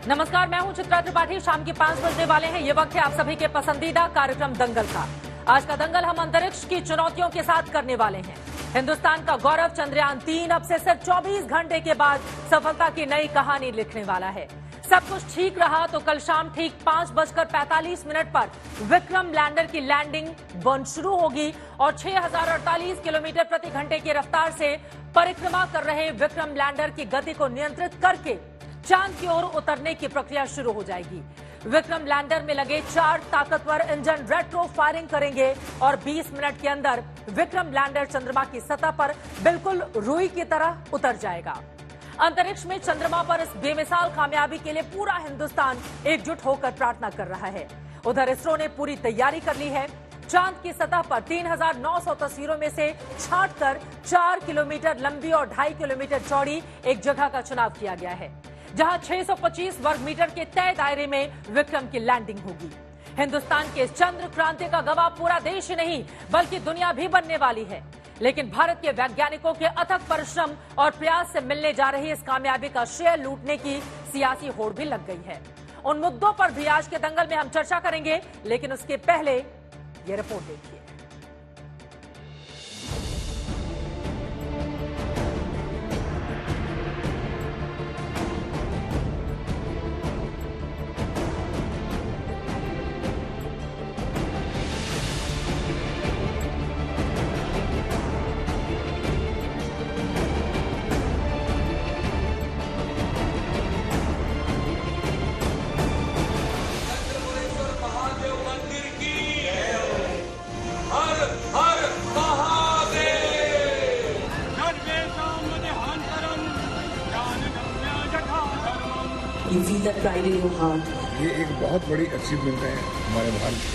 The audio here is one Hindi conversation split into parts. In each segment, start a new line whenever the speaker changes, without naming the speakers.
नमस्कार, मैं हूं चित्रा त्रिपाठी। शाम के 5 बजने वाले हैं। ये वक्त है आप सभी के पसंदीदा कार्यक्रम दंगल का। आज का दंगल हम अंतरिक्ष की चुनौतियों के साथ करने वाले हैं। हिंदुस्तान का गौरव चंद्रयान-3 अब से सिर्फ 24 घंटे के बाद सफलता की नई कहानी लिखने वाला है। सब कुछ ठीक रहा तो कल शाम ठीक 5:45 पर विक्रम लैंडर की लैंडिंग बर्न शुरू होगी और 6048 किलोमीटर प्रति घंटे की रफ्तार से परिक्रमा कर रहे विक्रम लैंडर की गति को नियंत्रित करके चांद की ओर उतरने की प्रक्रिया शुरू हो जाएगी। विक्रम लैंडर में लगे 4 ताकतवर इंजन रेट्रो फायरिंग करेंगे और 20 मिनट के अंदर विक्रम लैंडर चंद्रमा की सतह पर बिल्कुल रुई की तरह उतर जाएगा। अंतरिक्ष में चंद्रमा पर इस बेमिसाल कामयाबी के लिए पूरा हिंदुस्तान एकजुट होकर प्रार्थना कर रहा है। उधर इसरो ने पूरी तैयारी कर ली है। चांद की सतह पर 3900 तस्वीरों में से छांटकर 4 किलोमीटर लंबी और 2.5 किलोमीटर चौड़ी एक जगह का चुनाव किया गया है, जहां 625 वर्ग मीटर के तय दायरे में विक्रम की लैंडिंग होगी। हिंदुस्तान के चंद्र क्रांति का गवाह पूरा देश ही नहीं बल्कि दुनिया भी बनने वाली है। लेकिन भारत के वैज्ञानिकों के अथक परिश्रम और प्रयास से मिलने जा रही इस कामयाबी का श्रेय लूटने की सियासी होड़ भी लग गई है। उन मुद्दों पर भी आज के दंगल में हम चर्चा करेंगे, लेकिन उसके पहले ये रिपोर्ट देखिए।
You feel that pride in your heart.
ये एक बहुत बड़ी अचीवमेंट है हमारे भारत की।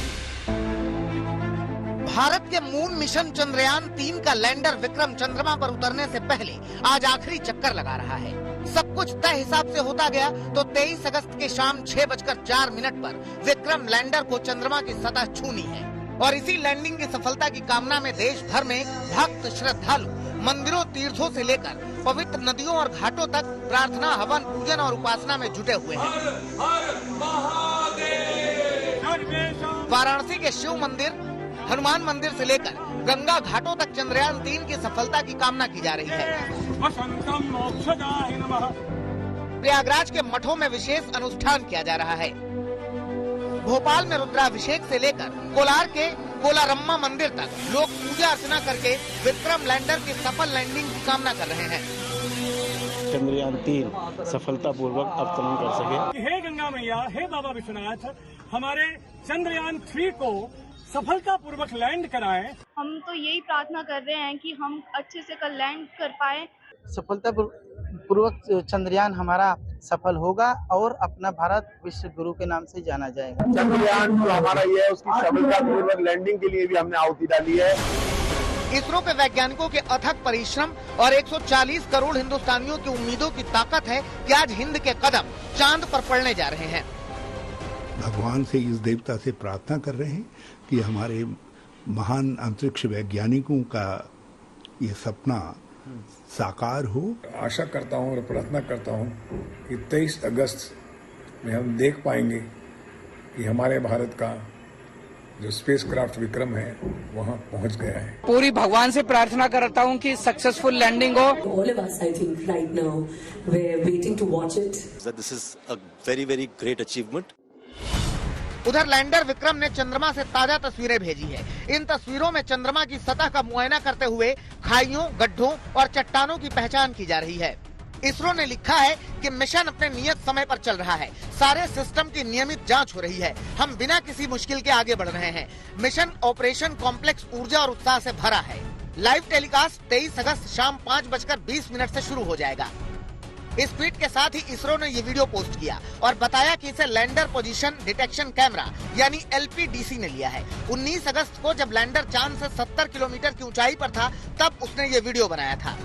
भारत के मून मिशन चंद्रयान-3 का लैंडर विक्रम चंद्रमा पर उतरने से पहले आज आखिरी चक्कर लगा रहा है। सब कुछ तय हिसाब से होता गया तो 23 अगस्त के शाम 6:04 पर विक्रम लैंडर को चंद्रमा की सतह छूनी है और इसी लैंडिंग की सफलता की कामना में देश भर में भक्त श्रद्धालु मंदिरों, तीर्थों से लेकर पवित्र नदियों और घाटों तक प्रार्थना, हवन, पूजन और उपासना में जुटे हुए हैं। वाराणसी के शिव मंदिर, हनुमान मंदिर से लेकर गंगा घाटों तक चंद्रयान-3 की सफलता की कामना की जा रही है। प्रयागराज के मठों में विशेष अनुष्ठान किया जा रहा है। भोपाल में रुद्राभिषेक से लेकर कोलार के कोलारम्मा मंदिर तक लोग पूजा अर्चना करके विक्रम लैंडर की सफल लैंडिंग की कामना कर रहे हैं।
चंद्रयान-3 सफलतापूर्वक अवतरण कर सके।
हे गंगा मैया, हे बाबा विश्वनाथ, हमारे चंद्रयान-3 को सफलतापूर्वक लैंड कराएं।
हम तो यही प्रार्थना कर रहे हैं कि हम अच्छे से कल लैंड कर पाए।
सफलतापूर्वक चंद्रयान हमारा सफल होगा और अपना भारत विश्व गुरु के नाम से जाना जाएगा।
चंद्रयान जो हमारा ये है उसकी सफलतापूर्वक लैंडिंग के लिए भी हमने आहुति डाली है।
इसरो के वैज्ञानिकों के अथक परिश्रम और 140 करोड़ हिंदुस्तानियों की उम्मीदों की ताकत है कि आज हिंद के कदम चांद पर पड़ने जा रहे हैं।
भगवान से इस देवता से प्रार्थना कर रहे हैं कि हमारे महान अंतरिक्ष वैज्ञानिकों का ये सपना साकार हो।
आशा करता हूँ और प्रार्थना करता हूँ कि 23 अगस्त में हम देख पाएंगे कि हमारे भारत का जो स्पेसक्राफ्ट विक्रम है वहाँ पहुँच गया है।
पूरी भगवान से प्रार्थना करता हूँ कि सक्सेसफुल लैंडिंग हो।
All of us, I think, right now, we're waiting to watch it.
This is a very, very great achievement.
उधर लैंडर विक्रम ने चंद्रमा से ताजा तस्वीरें भेजी है। इन तस्वीरों में चंद्रमा की सतह का मुआयना करते हुए खाइयों, गड्ढों और चट्टानों की पहचान की जा रही है। इसरो ने लिखा है कि मिशन अपने नियत समय पर चल रहा है। सारे सिस्टम की नियमित जांच हो रही है। हम बिना किसी मुश्किल के आगे बढ़ रहे हैं। मिशन ऑपरेशन कॉम्प्लेक्स ऊर्जा और उत्साह से भरा है। लाइव टेलीकास्ट 23 अगस्त शाम 5:20 से शुरू हो जाएगा। इस ट्वीट के साथ ही इसरो ने ये वीडियो पोस्ट किया और बताया कि इसे लैंडर पोजीशन डिटेक्शन कैमरा यानी LPDC ने लिया है। 19 अगस्त को जब लैंडर चांद से 70 किलोमीटर की ऊंचाई पर था तब उसने ये वीडियो बनाया था।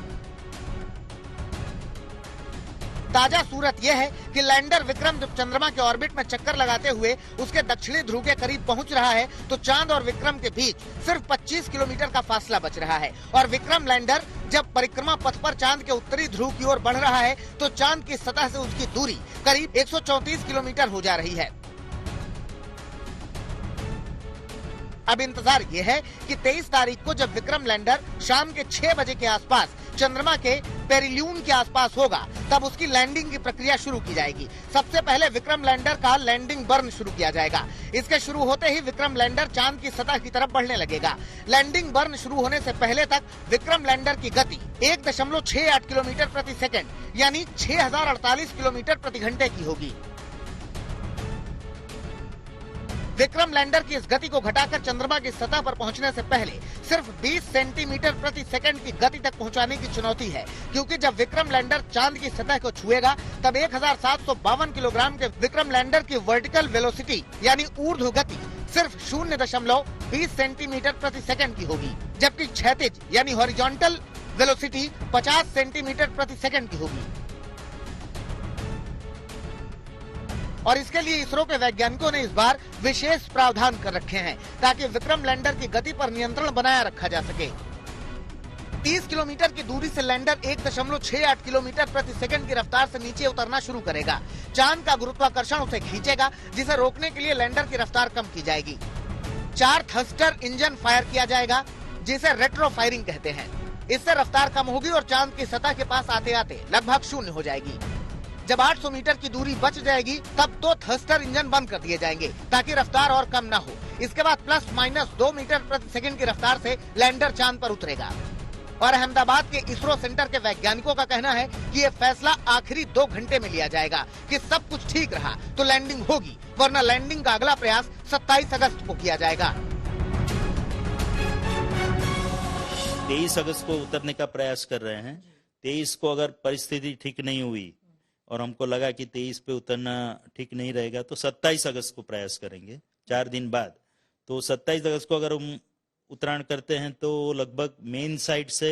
ताजा सूरत यह है कि लैंडर विक्रम जब चंद्रमा के ऑर्बिट में चक्कर लगाते हुए उसके दक्षिणी ध्रुव के करीब पहुंच रहा है तो चांद और विक्रम के बीच सिर्फ 25 किलोमीटर का फासला बच रहा है और विक्रम लैंडर जब परिक्रमा पथ पर चांद के उत्तरी ध्रुव की ओर बढ़ रहा है तो चांद की सतह से उसकी दूरी करीब 134 किलोमीटर हो जा रही है। अब इंतजार ये है कि 23 तारीख को जब विक्रम लैंडर शाम के 6 बजे के आसपास चंद्रमा के पेरिल्यून के आसपास होगा तब उसकी लैंडिंग की प्रक्रिया शुरू की जाएगी। सबसे पहले विक्रम लैंडर का लैंडिंग बर्न शुरू किया जाएगा। इसके शुरू होते ही विक्रम लैंडर चांद की सतह की तरफ बढ़ने लगेगा। लैंडिंग बर्न शुरू होने से पहले तक विक्रम लैंडर की गति 1.68 किलोमीटर प्रति सेकंड यानी 6048 किलोमीटर प्रति घंटे की होगी। विक्रम लैंडर की इस गति को घटाकर चंद्रमा की सतह पर पहुंचने से पहले सिर्फ 20 सेंटीमीटर प्रति सेकंड की गति तक पहुंचाने की चुनौती है, क्योंकि जब विक्रम लैंडर चांद की सतह को छुएगा तब 1752 किलोग्राम के विक्रम लैंडर की वर्टिकल वेलोसिटी यानी ऊर्ध्व गति सिर्फ 0.20 सेंटीमीटर प्रति सेकंड की होगी, जबकि क्षैतिज यानी हॉरिजॉन्टल वेलोसिटी 50 सेंटीमीटर प्रति सेकंड की होगी। और इसके लिए इसरो के वैज्ञानिकों ने इस बार विशेष प्रावधान कर रखे हैं ताकि विक्रम लैंडर की गति पर नियंत्रण बनाया रखा जा सके। 30 किलोमीटर की दूरी से लैंडर 1.68 किलोमीटर प्रति सेकंड की रफ्तार से नीचे उतरना शुरू करेगा। चांद का गुरुत्वाकर्षण उसे खींचेगा, जिसे रोकने के लिए लैंडर की रफ्तार कम की जाएगी। 4 थ्रस्टर इंजन फायर किया जाएगा, जिसे रेट्रो फायरिंग कहते हैं। इससे रफ्तार कम होगी और चांद की सतह के पास आते आते लगभग शून्य हो जाएगी। जब 800 मीटर की दूरी बच जाएगी तब 2 थ्रस्टर इंजन बंद कर दिए जाएंगे ताकि रफ्तार और कम ना हो। इसके बाद ±2 मीटर प्रति सेकंड की रफ्तार से लैंडर चांद पर उतरेगा। और अहमदाबाद के इसरो सेंटर के वैज्ञानिकों का कहना है कि ये फैसला आखिरी 2 घंटे में लिया जाएगा कि सब कुछ ठीक रहा तो लैंडिंग होगी, वरना लैंडिंग का अगला प्रयास 27 अगस्त को किया जाएगा।
23 अगस्त को उतरने का प्रयास कर रहे हैं। 23 को अगर परिस्थिति ठीक नहीं हुई और हमको लगा कि 23 पे उतरना ठीक नहीं रहेगा तो 27 अगस्त को प्रयास करेंगे, 4 दिन बाद। तो 27 अगस्त को अगर हम उत्तरायण करते हैं तो लगभग मेन साइट से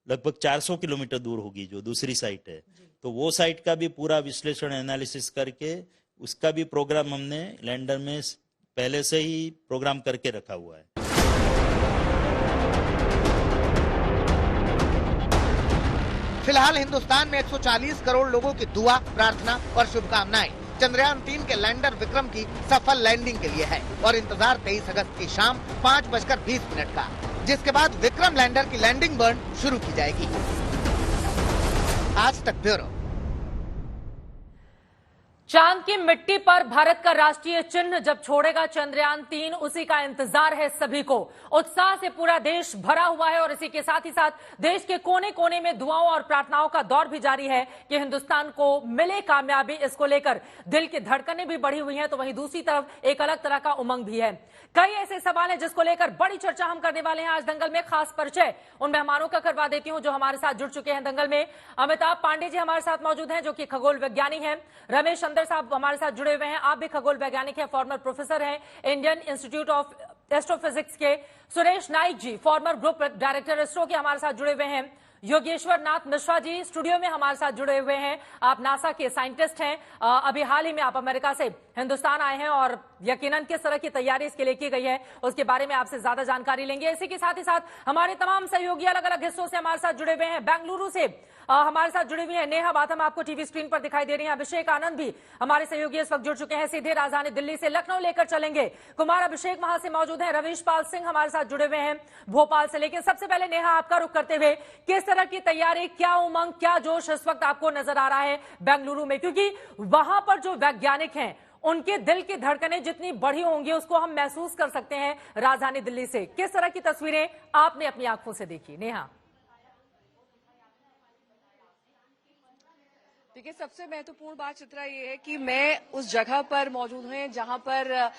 लगभग 400 किलोमीटर दूर होगी जो दूसरी साइट है। तो वो साइट का भी पूरा विश्लेषण एनालिसिस करके उसका भी प्रोग्राम हमने लैंडर में पहले से ही प्रोग्राम करके रखा हुआ है।
फिलहाल हिंदुस्तान में 140 करोड़ लोगों की दुआ, प्रार्थना और शुभकामनाएं चंद्रयान 3 के लैंडर विक्रम की सफल लैंडिंग के लिए है और इंतजार 23 अगस्त की शाम 5:20 का, जिसके बाद विक्रम लैंडर की लैंडिंग बर्न शुरू की जाएगी। आज तक ब्यूरो।
चांद की मिट्टी पर भारत का राष्ट्रीय चिन्ह जब छोड़ेगा चंद्रयान 3, उसी का इंतजार है सभी को। उत्साह से पूरा देश भरा हुआ है और इसी के साथ ही साथ देश के कोने कोने में दुआओं और प्रार्थनाओं का दौर भी जारी है कि हिंदुस्तान को मिले कामयाबी। इसको लेकर दिल की धड़कनें भी बढ़ी हुई हैं, तो वहीं दूसरी तरफ एक अलग तरह का उमंग भी है। कई ऐसे सवाल हैं जिसको लेकर बड़ी चर्चा हम करने वाले हैं आज दंगल में। खास परिचय उन मेहमानों का करवा देती हूं जो हमारे साथ जुड़ चुके हैं दंगल में। अमिताभ पांडे जी हमारे साथ मौजूद हैं जो कि खगोल वैज्ञानिक हैं। रमेश चंद्र साहब हमारे साथ जुड़े हुए हैं, आप भी खगोल वैज्ञानिक हैं, फॉर्मर प्रोफेसर हैं इंडियन इंस्टीट्यूट ऑफ एस्ट्रोफिजिक्स के। सुरेश नाइक जी फॉर्मर ग्रुप डायरेक्टर इसरो के हमारे साथ जुड़े हुए हैं। योगेश्वर नाथ मिश्रा जी स्टूडियो में हमारे साथ जुड़े हुए हैं, आप नासा के साइंटिस्ट हैं। अभी हाल ही में आप अमेरिका से हिंदुस्तान आए हैं और यकीनन किस तरह की तैयारी इसके लिए की गई है उसके बारे में आपसे ज्यादा जानकारी लेंगे। इसी के साथ ही साथ हमारे तमाम सहयोगी अलग अलग हिस्सों से हमारे साथ जुड़े हुए हैं। बेंगलुरु से हमारे साथ जुड़ी हुई है नेहा बाथम, आपको टीवी स्क्रीन पर दिखाई दे रही है। अभिषेक आनंद भी हमारे सहयोगी इस वक्त जुड़ चुके हैं। सीधे राजधानी दिल्ली से लखनऊ लेकर चलेंगे, कुमार अभिषेक वहां से मौजूद हैं। रवीश पाल सिंह हमारे साथ जुड़े हुए हैं भोपाल से। लेकिन सबसे पहले नेहा आपका रुख करते हुए, किस तरह की तैयारी, क्या उमंग, क्या जोश इस वक्त आपको नजर आ रहा है बेंगलुरु में? क्योंकि वहां पर जो वैज्ञानिक हैं उनके दिल की धड़कनें जितनी बढ़ी होंगी उसको हम महसूस कर सकते हैं राजधानी दिल्ली से। किस तरह की तस्वीरें आपने अपनी आंखों से देखी नेहा?
देखिए, सबसे महत्वपूर्ण बात चित्रा ये है कि मैं उस जगह पर मौजूद हूँ जहां पर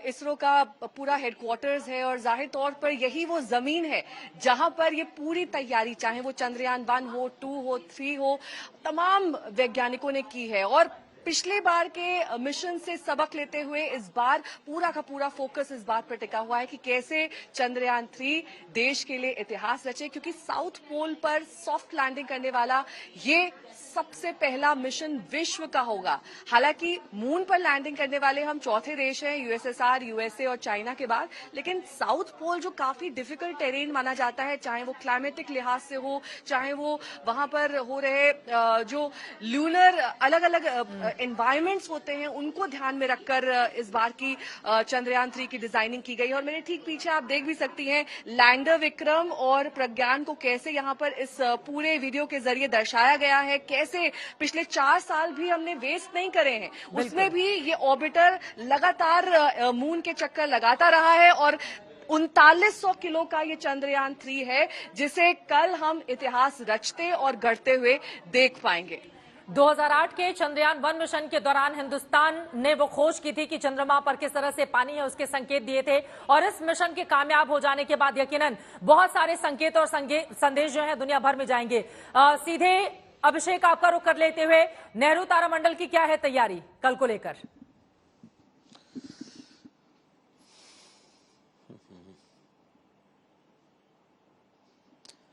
इसरो का पूरा हेडक्वार्टर्स है और जाहिर तौर पर यही वो जमीन है जहां पर ये पूरी तैयारी, चाहे वो चंद्रयान 1 हो, 2 हो, 3 हो, तमाम वैज्ञानिकों ने की है। और पिछले बार के मिशन से सबक लेते हुए इस बार पूरा का पूरा फोकस इस बात पर टिका हुआ है कि कैसे चंद्रयान 3 देश के लिए इतिहास रचे, क्योंकि साउथ पोल पर सॉफ्ट लैंडिंग करने वाला ये सबसे पहला मिशन विश्व का होगा। हालांकि मून पर लैंडिंग करने वाले हम चौथे देश हैं, यूएसएसआर, यूएसए और चाइना के बाद, लेकिन साउथ पोल जो काफी डिफिकल्ट टेरेन माना जाता है, चाहे वो क्लाइमेटिक लिहाज से हो, चाहे वो वहां पर हो रहे जो ल्यूनर अलग अलग एनवायरमेंट्स होते हैं, उनको ध्यान में रखकर इस बार की चंद्रयान 3 की डिजाइनिंग की गई है। और मेरे ठीक पीछे आप देख भी सकती हैं लैंडर विक्रम और प्रज्ञान को कैसे यहाँ पर इस पूरे वीडियो के जरिए दर्शाया गया है, कैसे पिछले 4 साल भी हमने वेस्ट नहीं करे हैं, उसमें भी ये ऑर्बिटर लगातार मून के चक्कर लगाता रहा है और 3900 किलो का ये चंद्रयान 3 है, जिसे कल हम इतिहास रचते और गढ़ते हुए देख पाएंगे।
2008 के चंद्रयान 1 मिशन के दौरान हिंदुस्तान ने वो खोज की थी कि चंद्रमा पर किस तरह से पानी है, उसके संकेत दिए थे। और इस मिशन के कामयाब हो जाने के बाद यकीनन बहुत सारे संकेत और संदेश जो है दुनिया भर में जाएंगे। सीधे अभिषेक, आपका रुख कर लेते हुए, नेहरू तारामंडल की क्या है तैयारी कल को लेकर?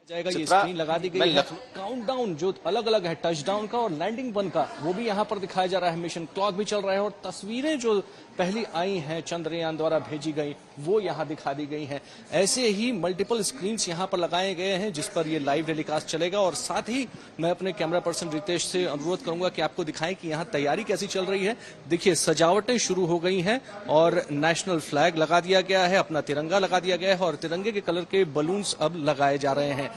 जाएगा, ये स्क्रीन लगा दी गई है। काउंटडाउन जो अलग अलग है टचडाउन का और लैंडिंग 1 का, वो भी यहां पर दिखाया जा रहा है। मिशन क्लॉक भी चल रहा है और तस्वीरें जो पहली आई हैं चंद्रयान द्वारा भेजी गई वो यहां दिखा दी गई हैं। ऐसे ही मल्टीपल स्क्रीन्स यहां पर लगाए गए हैं जिस पर ये लाइव टेलीकास्ट चलेगा। और साथ ही मैं अपने कैमरा पर्सन रितेश से अनुरोध करूंगा कि आपको दिखाएं कि यहां तैयारी कैसी चल रही है। देखिए, सजावटें शुरू हो गई हैं और नेशनल फ्लैग लगा दिया गया है, अपना तिरंगा लगा दिया गया है और तिरंगे के कलर के बलून्स अब लगाए जा रहे हैं।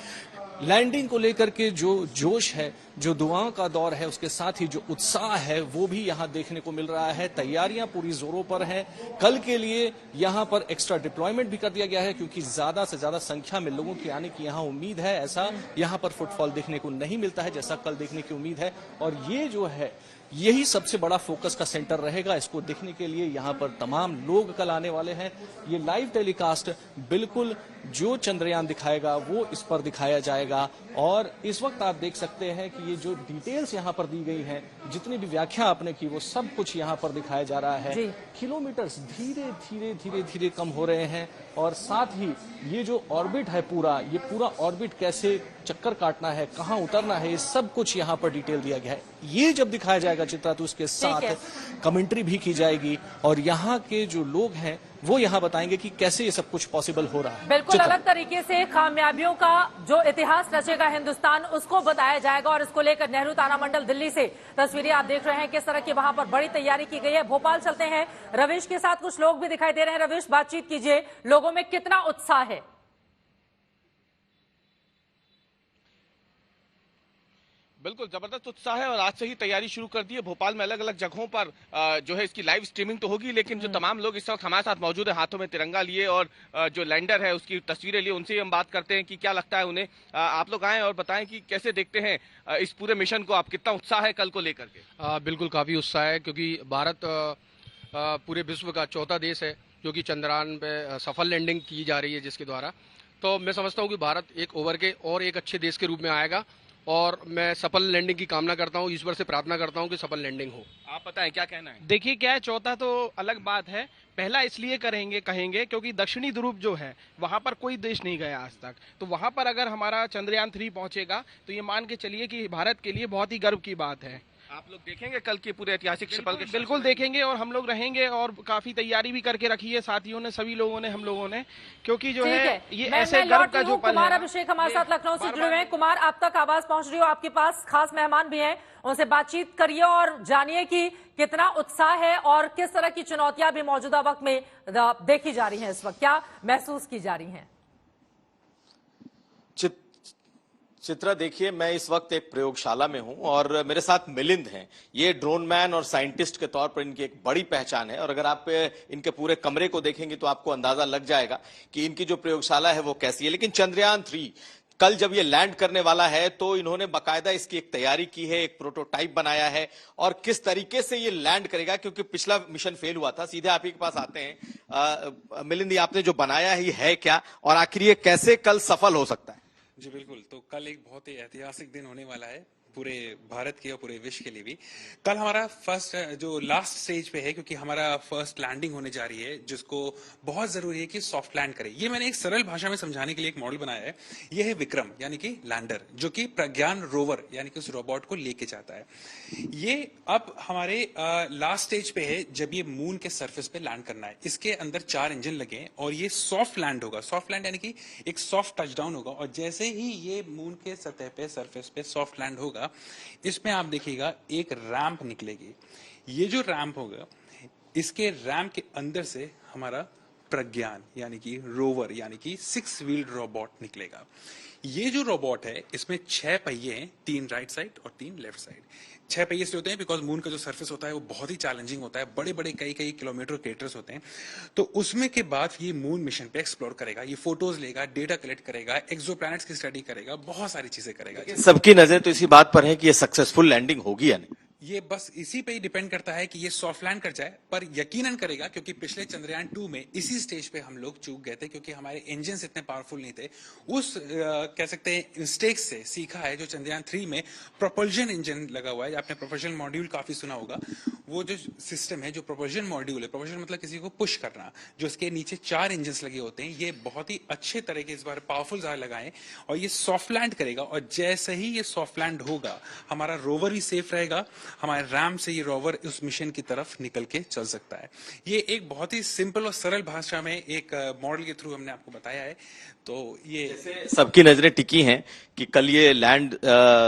लैंडिंग को लेकर के जो जोश है, जो दुआओं का दौर है, उसके साथ ही जो उत्साह है वो भी यहां देखने को मिल रहा है। तैयारियां पूरी जोरों पर हैं। कल के लिए यहां पर एक्स्ट्रा डिप्लॉयमेंट भी कर दिया गया है क्योंकि ज्यादा से ज्यादा संख्या में लोगों की आने की यहां उम्मीद है। ऐसा यहां पर फुटफॉल देखने को नहीं मिलता है जैसा कल देखने की उम्मीद है। और ये जो है यही सबसे बड़ा फोकस का सेंटर रहेगा। इसको देखने के लिए यहाँ पर तमाम लोग कल आने वाले हैं। ये लाइव टेलीकास्ट बिल्कुल जो चंद्रयान दिखाएगा वो इस पर दिखाया जाएगा। और इस वक्त आप देख सकते हैं कि ये जो डिटेल्स यहाँ पर दी गई हैं, जितनी भी व्याख्या आपने की, वो सब कुछ यहाँ पर दिखाया जा रहा है। किलोमीटर्स धीरे धीरे धीरे धीरे कम हो रहे हैं और साथ ही ये जो ऑर्बिट है ये पूरा ऑर्बिट कैसे चक्कर काटना है, कहाँ उतरना है, ये सब कुछ यहाँ पर डिटेल दिया गया है। ये जब दिखाया जाएगा चित्रा तो उसके साथ कमेंट्री भी की जाएगी और यहाँ के जो लोग हैं वो यहाँ बताएंगे कि कैसे ये सब कुछ पॉसिबल हो रहा है।
बिल्कुल अलग तरीके से कामयाबियों का जो इतिहास रचेगा हिंदुस्तान, उसको बताया जाएगा। और इसको लेकर नेहरू तारामंडल दिल्ली से तस्वीरें आप देख रहे हैं किस तरह की वहां पर बड़ी तैयारी की गई है। भोपाल चलते हैं, रविश के साथ कुछ लोग भी दिखाई दे रहे हैं। रविश, बातचीत कीजिए, लोगों में कितना उत्साह है?
बिल्कुल जबरदस्त उत्साह है और आज से ही तैयारी शुरू कर दी है। भोपाल में अलग अलग जगहों पर जो है इसकी लाइव स्ट्रीमिंग तो होगी, लेकिन जो तमाम लोग इस वक्त हमारे साथ मौजूद है हाथों में तिरंगा लिए और जो लैंडर है उसकी तस्वीरें लिए, उनसे हम बात करते हैं कि क्या लगता है उन्हें। आप लोग आए और बताएं कि कैसे देखते हैं इस पूरे मिशन को, आप कितना उत्साह है कल को लेकर के?
बिल्कुल काफी उत्साह है क्योंकि भारत पूरे विश्व का चौथा देश है जो कि चंद्रयान पे सफल लैंडिंग की जा रही है, जिसके द्वारा तो मैं समझता हूँ कि भारत एक ओवर के और एक अच्छे देश के रूप में आएगा और मैं सफल लैंडिंग की कामना करता हूँ, ईश्वर से प्रार्थना करता हूँ कि सफल लैंडिंग हो।
आप बताएं क्या कहना है?
देखिए क्या है, चौथा तो अलग बात है, पहला इसलिए कहेंगे क्योंकि दक्षिणी ध्रुव जो है वहां पर कोई देश नहीं गया आज तक, तो वहां पर अगर हमारा चंद्रयान 3 पहुंचेगा तो ये मान के चलिए कि भारत के लिए बहुत ही गर्व की बात है।
आप लोग देखेंगे कल के पूरे ऐतिहासिक सफल के?
बिल्कुल देखेंगे और हम लोग रहेंगे और काफी तैयारी भी करके रखी है साथियों ने, सभी लोगों ने, हम लोगों ने, क्योंकि जो है ये ऐसे गर्व का जो पल है।
कुमार अभिषेक हमारे साथ लखनऊ से जुड़े हुए हैं। कुमार, आप तक आवाज पहुंच रही हो, आपके पास खास मेहमान भी हैं, उनसे बातचीत करिए और जानिए कि कितना उत्साह है और किस तरह की चुनौतियां भी मौजूदा वक्त में देखी जा रही हैं, इस वक्त क्या महसूस की जा रही हैं?
चित्रा, देखिए मैं इस वक्त एक प्रयोगशाला में हूं और मेरे साथ मिलिंद हैं। ये ड्रोन मैन और साइंटिस्ट के तौर पर इनकी एक बड़ी पहचान है और अगर आप इनके पूरे कमरे को देखेंगे तो आपको अंदाजा लग जाएगा कि इनकी जो प्रयोगशाला है वो कैसी है। लेकिन चंद्रयान 3 कल जब ये लैंड करने वाला है तो इन्होंने बाकायदा इसकी एक तैयारी की है, एक प्रोटोटाइप बनाया है और किस तरीके से ये लैंड करेगा, क्योंकि पिछला मिशन फेल हुआ था। सीधे आप ही के पास आते हैं। मिलिंद, आपने जो बनाया है क्या और आखिर ये कैसे कल सफल हो सकता है?
जी बिल्कुल, तो कल एक बहुत ही ऐतिहासिक दिन होने वाला है। पूरे भारत के और पूरे विश्व के लिए भी। कल हमारा फर्स्ट जो लास्ट स्टेज पे है, क्योंकि हमारा फर्स्ट लैंडिंग होने जा रही है, जिसको बहुत जरूरी है कि सॉफ्ट लैंड करे। ये मैंने एक सरल भाषा में समझाने के लिए एक मॉडल बनाया है। ये है विक्रम यानी कि लैंडर, जो कि प्रज्ञान रोवर यानी कि उस रोबोट को लेके जाता है। ये अब हमारे लास्ट स्टेज पे है, जब ये मून के सरफेस पे लैंड करना है। इसके अंदर 4 इंजन लगे हैं और ये सॉफ्ट लैंड होगा। सॉफ्ट लैंड यानी कि एक सॉफ्ट टचडाउन होगा, और जैसे ही ये मून के सतह पे सरफेस पे सॉफ्ट लैंड होगा, इसमें आप देखिएगा एक रैंप निकलेगी। ये जो रैंप होगा, इसके रैंप के अंदर से हमारा प्रज्ञान यानी कि रोवर यानी कि 6 व्हील्ड रोबोट निकलेगा। ये जो रोबोट है, इसमें 6 पहिए हैं, 3 राइट साइड और 3 लेफ्ट साइड। 6 पहिए से होते हैं बिकॉज मून का जो सरफेस होता है वो बहुत ही चैलेंजिंग होता है, बड़े बड़े कई किलोमीटर क्रेटर्स होते हैं। तो उसमें के बाद ये मून मिशन पे एक्सप्लोर करेगा, ये फोटोज लेगा, डेटा कलेक्ट करेगा, एक्सोप्लैनेट्स की स्टडी करेगा, बहुत सारी चीजें करेगा।
सबकी नजर तो इसी बात पर है कि ये सक्सेसफुल लैंडिंग होगी या नहीं।
ये बस इसी पे ही डिपेंड करता है कि ये सॉफ्ट लैंड कर जाए, पर यकीनन करेगा, क्योंकि पिछले चंद्रयान 2 में इसी स्टेज पे हम लोग चूक गए थे, क्योंकि हमारे इंजन्स इतने पावरफुल नहीं थे। उस कह सकते हैं मिस्टेक्स से सीखा है। जो चंद्रयान 3 में प्रोपल्जन इंजन लगा हुआ है, आपने प्रोपल्जन मॉड्यूल काफी सुना होगा। वो जो सिस्टम है, जो प्रोपल्जन मॉड्यूल है, प्रोपल्जन मतलब किसी को पुश करना, जो इसके नीचे 4 इंजन्स लगे होते हैं, ये बहुत ही अच्छे तरह के इस बार पावरफुल जार लगाए और ये सॉफ्ट लैंड करेगा। और जैसे ही ये सॉफ्ट लैंड होगा, हमारा रोवर भी सेफ रहेगा, हमारे रैम से ये रोवर उस मिशन की तरफ निकल के चल सकता है। ये एक बहुत ही सिंपल और सरल भाषा में एक मॉडल के थ्रू हमने आपको बताया है। तो ये
सबकी नजरें टिकी हैं कि कल ये लैंड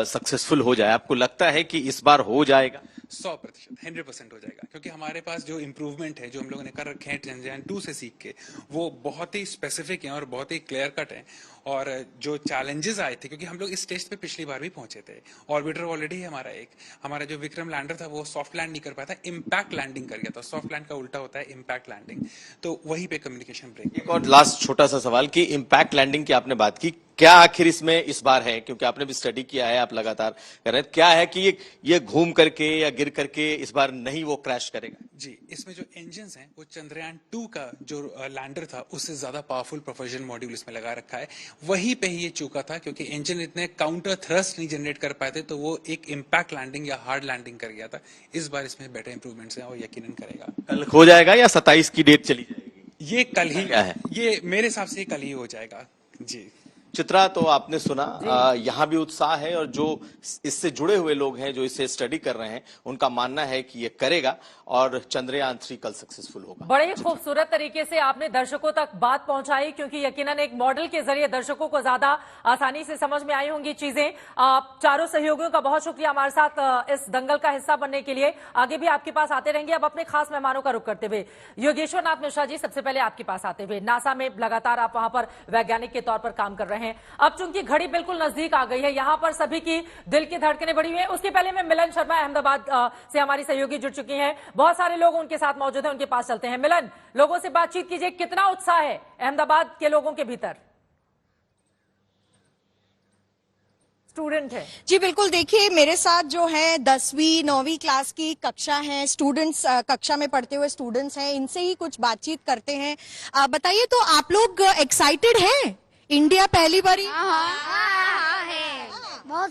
सक्सेसफुल हो जाए। आपको लगता है कि इस बार हो जाएगा?
100%, 100% हो जाएगा, क्योंकि हमारे पास जो इम्प्रूवमेंट है, जो हम लोगों ने कर रखे हैं चंद्रयान 2 से सीख के, वो बहुत ही स्पेसिफिक हैं और बहुत ही क्लियर कट हैं। और जो चैलेंजेस आए थे, क्योंकि हम लोग इस स्टेज पे पिछली बार भी पहुंचे थे, ऑर्बिटर ऑलरेडी है हमारा एक, हमारा जो विक्रम लैंडर था वो सॉफ्ट लैंड नहीं कर पाया था, इम्पैक्ट लैंडिंग कर गया था। सॉफ्ट लैंड का उल्टा होता है इम्पैक्ट लैंडिंग, तो वहीं पे कम्युनिकेशन ब्रेक।
एक और लास्ट छोटा सा सवाल कि इम्पैक्ट लैंडिंग की आपने बात की, क्या आखिर इसमें इस बार है, क्योंकि आपने भी स्टडी किया है, आप लगातार कर रहे हैं, क्या है कि ये घूम करके या गिर करके इस बार नहीं वो क्रैश करेगा?
जी, इसमें जो इंजन्स हैं वो चंद्रयान 2 का जो लैंडर था उससे ज्यादा पावरफुल प्रोपल्जन मॉड्यूल इसमें लगा रखा है। वहीं पे ही ये चूका था, क्योंकि इंजन इतने काउंटर थ्रस्ट नहीं जनरेट कर पाए थे, तो वो एक इम्पैक्ट लैंडिंग या हार्ड लैंडिंग कर गया था। इस बार इसमें बेटर इंप्रूवमेंट्स हैं और यकीनन करेगा।
कल हो जाएगा या 27 की डेट चली जाएगी?
ये कल ही
क्या है?
ये मेरे हिसाब से कल ही हो जाएगा। जी
चित्रा, तो आपने सुना, यहाँ भी उत्साह है और जो इससे जुड़े हुए लोग हैं, जो इसे स्टडी कर रहे हैं, उनका मानना है कि ये करेगा और चंद्रयान 3 कल सक्सेसफुल होगा।
बड़े ही खूबसूरत तरीके से आपने दर्शकों तक बात पहुंचाई, क्योंकि यकीनन एक मॉडल के जरिए दर्शकों को ज्यादा आसानी से समझ में आई होंगी चीजें। आप चारों सहयोगियों का बहुत शुक्रिया हमारे साथ इस दंगल का हिस्सा बनने के लिए। आगे भी आपके पास आते रहेंगे। अब अपने खास मेहमानों का रुख करते हुए योगेश्वर नाथ मिश्रा जी, सबसे पहले आपके पास आते हुए, नासा में लगातार आप वहां पर वैज्ञानिक के तौर पर काम कर रहे हैं। अब चूंकि घड़ी बिल्कुल नजदीक आ गई है, यहां पर सभी की दिल की धड़कनें बढ़ी हुई है। उसके पहले मैं मिलन शर्मा अहमदाबाद से हमारी सहयोगी जुड़ चुकी हैं, बहुत सारे लोग उनके साथ मौजूद हैं, उनके पास चलते हैं। मिलन, लोगों से बातचीत कीजिए, कितना उत्साह है अहमदाबाद के लोगों के भीतर? स्टूडेंट है
जी, बिल्कुल। देखिए, मेरे साथ जो है 10वीं 9वीं क्लास की कक्षा है, स्टूडेंट्स, कक्षा में पढ़ते हुए स्टूडेंट्स हैं, इनसे ही कुछ बातचीत करते हैं। बताइए, तो आप लोग एक्साइटेड हैं? इंडिया पहली बार ही?
हाँ, है। बहुत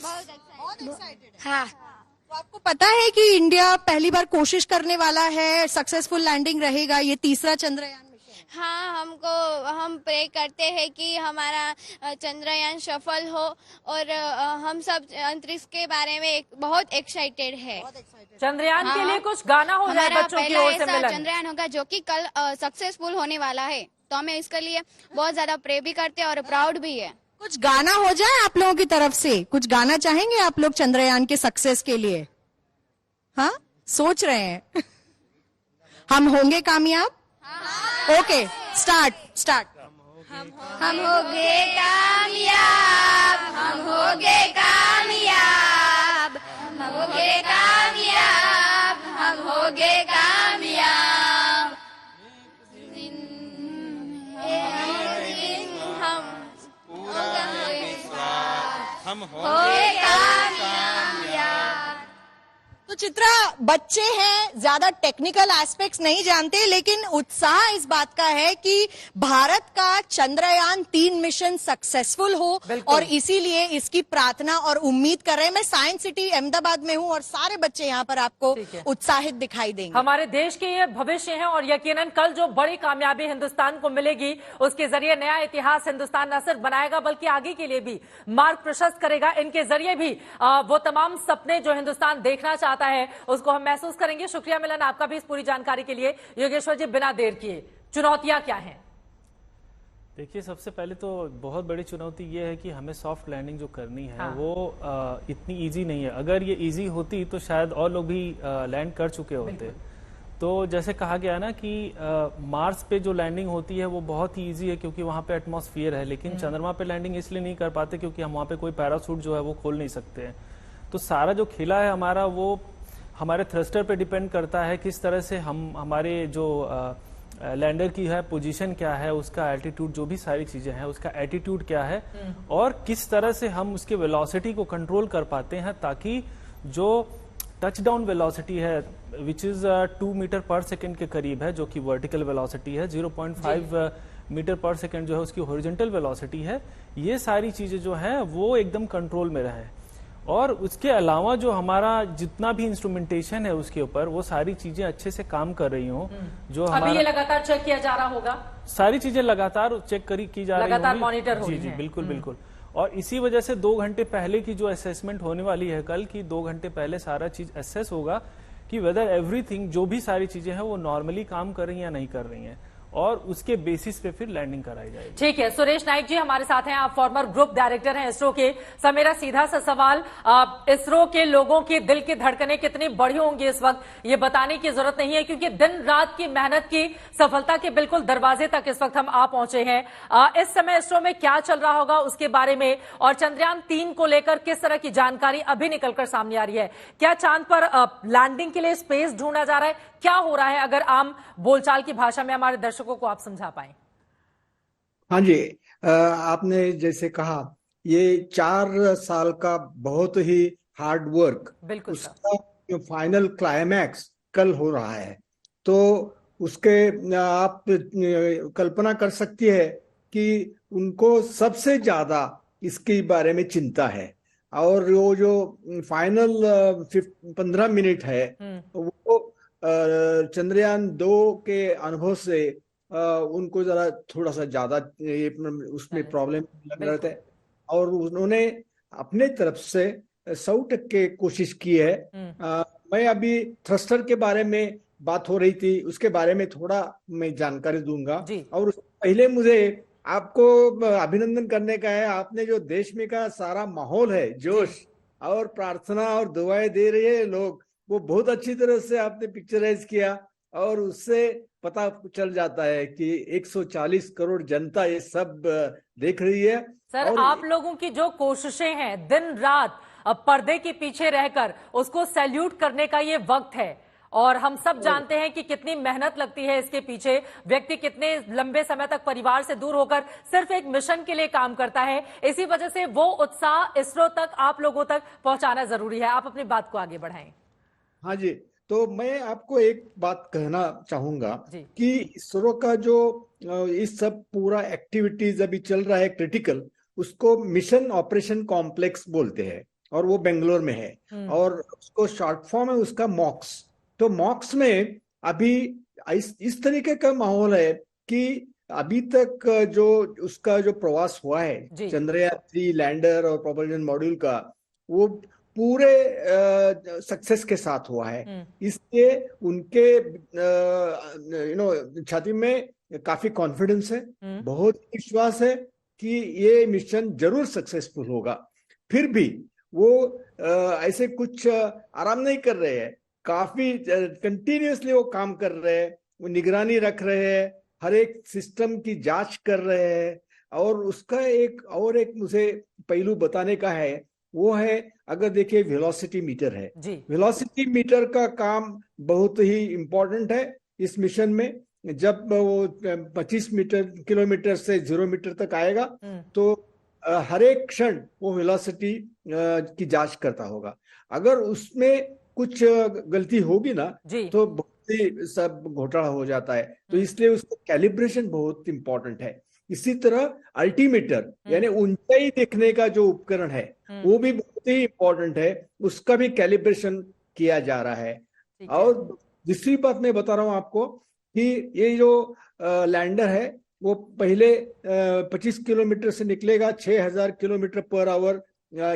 एक्साइटेड।
हाँ।
तो आपको पता है कि इंडिया पहली बार कोशिश करने वाला है, सक्सेसफुल लैंडिंग रहेगा, ये तीसरा चंद्रयान मिशन?
हाँ, हम प्रे करते हैं कि हमारा चंद्रयान सफल हो, और हम सब अंतरिक्ष के बारे में बहुत एक्साइटेड है।
चंद्रयान के लिए कुछ गाना हो जाए बच्चों की ओर से? मिलन,
चंद्रयान होगा जो कि कल सक्सेसफुल होने वाला है, तो हमें इसके लिए बहुत ज्यादा प्रे भी करते हैं और प्राउड भी है।
कुछ गाना हो जाए आप लोगों की तरफ से? कुछ गाना चाहेंगे आप लोग चंद्रयान के सक्सेस के लिए? हाँ, सोच रहे हैं। हम होंगे कामयाब? Okay, start.
हम होंगे कामयाब, हम होंगे कामयाब, हम होंगे कामयाब, हम होंगे कामयाब।
हम होंगे कामयाब। तो तो चित्रा, बच्चे हैं, ज्यादा टेक्निकल एस्पेक्ट्स नहीं जानते, लेकिन उत्साह इस बात का है कि भारत का चंद्रयान-3 मिशन सक्सेसफुल हो और इसीलिए इसकी प्रार्थना और उम्मीद कर रहे हैं। मैं साइंस सिटी अहमदाबाद में हूं और सारे बच्चे यहाँ पर आपको उत्साहित दिखाई देंगे।
हमारे देश के ये भविष्य हैं और यकीनन कल जो बड़ी कामयाबी हिंदुस्तान को मिलेगी उसके जरिए नया इतिहास हिंदुस्तान न सिर्फ बनाएगा बल्कि आगे के लिए भी मार्ग प्रशस्त करेगा। इनके जरिए भी वो तमाम सपने जो हिंदुस्तान देखना चाहता है उसको हम महसूस करेंगे। शुक्रिया मिलन आपका भी इस पूरी जानकारी के लिए। योगेश्वर जी, बिना देर किए चुनौतियां क्या हैं?
देखिए, सबसे पहले तो बहुत बड़ी चुनौती ये है कि हमें सॉफ्ट लैंडिंग जो करनी है वो इतनी इजी नहीं है। अगर ये इजी होती तो शायद और लोग भी लैंड कर चुके होते। तो जैसे कहा गया ना कि मार्स पे जो लैंडिंग होती है वो बहुत ही इजी है क्योंकि वहां पे एटमॉस्फेयर है, लेकिन चंद्रमा पे लैंडिंग इसलिए नहीं कर पाते क्योंकि हम वहां पे कोई पैरासूट जो है वो खोल नहीं सकते हैं। तो सारा जो खेला है हमारा वो हमारे थ्रस्टर पे डिपेंड करता है, किस तरह से हम हमारे जो लैंडर की है पोजीशन क्या है, उसका एल्टीट्यूड, जो भी सारी चीजें हैं, उसका एटीट्यूड क्या है और किस तरह से हम उसके वेलोसिटी को कंट्रोल कर पाते हैं ताकि जो टचडाउन वेलोसिटी है विच इज 2 मीटर पर सेकेंड के करीब है, जो कि वर्टिकल वेलोसिटी है, 0.5 मीटर पर सेकेंड जो है उसकी हॉरिजॉन्टल वेलोसिटी है, ये सारी चीजें जो है वो एकदम कंट्रोल में रहे। और उसके अलावा जो हमारा जितना भी इंस्ट्रूमेंटेशन है उसके ऊपर वो सारी चीजें अच्छे से काम कर रही हो। जो
अभी ये लगातार चेक किया जा रहा होगा,
सारी चीजें लगातार चेक की जा रही है,
लगातार मॉनिटर हो रही
है। जी बिल्कुल बिल्कुल। और इसी वजह से 2 घंटे पहले की जो असेसमेंट होने वाली है कल की, 2 घंटे पहले सारा चीज असेस होगा कि वेदर एवरीथिंग, जो भी सारी चीजें हैं वो नॉर्मली काम कर रही हैं या नहीं कर रही हैं, और उसके बेसिस पे फिर लैंडिंग कराई जाएगी।
ठीक है, सुरेश नाइक जी हमारे साथ हैं, आप फॉर्मर ग्रुप डायरेक्टर हैं इसरो के। सर, मेरा सीधा सा सवाल, इसरो के लोगों की दिल की धड़कनें कितनी बढ़ी होंगी इस वक्त, ये बताने की जरूरत नहीं है क्योंकि दिन रात की मेहनत की सफलता के बिल्कुल दरवाजे तक इस वक्त हम आ पहुंचे हैं। इस समय इसरो में क्या चल रहा होगा उसके बारे में, और चंद्रयान-3 को लेकर किस तरह की जानकारी अभी निकलकर सामने आ रही है? क्या चांद पर लैंडिंग के लिए स्पेस ढूंढा जा रहा है? क्या हो रहा है, अगर आम बोलचाल की भाषा में हमारे दर्शकों को आप समझा पाए?
हाँ जी, आपने जैसे कहा ये 4 साल का बहुत ही हार्ड वर्क,
बिल्कुल,
उसका जो फाइनल क्लाइमैक्स कल हो रहा है, तो उसके आप कल्पना कर सकती है कि उनको सबसे ज्यादा इसके बारे में चिंता है। और वो जो फाइनल 15 मिनट है वो चंद्रयान-2 के अनुभव से उनको जरा थोड़ा सा ज्यादा उसमें प्रॉब्लम लग रहा था, और उन्होंने अपने तरफ से 100% कोशिश की है। मैं अभी थ्रस्टर के बारे में बात हो रही थी, उसके बारे में थोड़ा मैं जानकारी दूंगा। और पहले मुझे आपको अभिनंदन करने का है, आपने जो देश में का सारा माहौल है, जोश और प्रार्थना और दुआएं दे रहे हैं लोग, वो बहुत अच्छी तरह से आपने पिक्चराइज किया, और उससे पता चल जाता है कि 140 करोड़ जनता ये सब देख रही है।
सर, और आप लोगों की जो कोशिशें हैं दिन रात पर्दे के पीछे रहकर, उसको सैल्यूट करने का ये वक्त है। और हम सब जानते हैं कि कितनी मेहनत लगती है इसके पीछे, व्यक्ति कितने लंबे समय तक परिवार से दूर होकर सिर्फ एक मिशन के लिए काम करता है। इसी वजह से वो उत्साह इसरो तक, आप लोगों तक पहुंचाना जरूरी है। आप अपनी बात को आगे बढ़ाएं।
हाँ जी, तो मैं आपको एक बात कहना चाहूंगा कि इसरो का जो इस सब पूरा एक्टिविटीज अभी चल रहा है क्रिटिकल, उसको मिशन ऑपरेशन कॉम्प्लेक्स बोलते हैं, और वो बेंगलोर में है, और उसको शॉर्ट फॉर्म है उसका मॉक्स। तो मॉक्स में अभी इस तरीके का माहौल है कि अभी तक जो उसका जो प्रवास हुआ है चंद्रयान-3 लैंडर और प्रोपल्शन मॉड्यूल का, वो पूरे सक्सेस के साथ हुआ है। इसलिए उनके छाती में काफी कॉन्फिडेंस है, बहुत विश्वास है कि ये मिशन जरूर सक्सेसफुल होगा। फिर भी वो ऐसे कुछ आराम नहीं कर रहे हैं, काफी कंटिन्यूअसली वो काम कर रहे हैं, वो निगरानी रख रहे हैं, हर एक सिस्टम की जांच कर रहे हैं। और उसका एक मुझे पहलू बताने का है, वो है, अगर देखिए वेलोसिटी मीटर है, वेलोसिटी मीटर का काम बहुत ही इम्पोर्टेंट है इस मिशन में। जब वो 25 किलोमीटर से 0 मीटर तक आएगा तो हर एक क्षण वो वेलोसिटी की जांच करता होगा। अगर उसमें कुछ गलती होगी ना तो बहुत ही सब घोटाला हो जाता है। तो इसलिए उसका कैलिब्रेशन बहुत इंपॉर्टेंट है। इसी तरह अल्टीमीटर यानी ऊंचाई देखने का जो उपकरण है वो भी बहुत ही इंपॉर्टेंट है, उसका भी कैलिब्रेशन किया जा रहा है। और दूसरी बात मैं बता रहा हूं आपको कि ये जो लैंडर है वो पहले 25 किलोमीटर से निकलेगा 6000 किलोमीटर पर आवर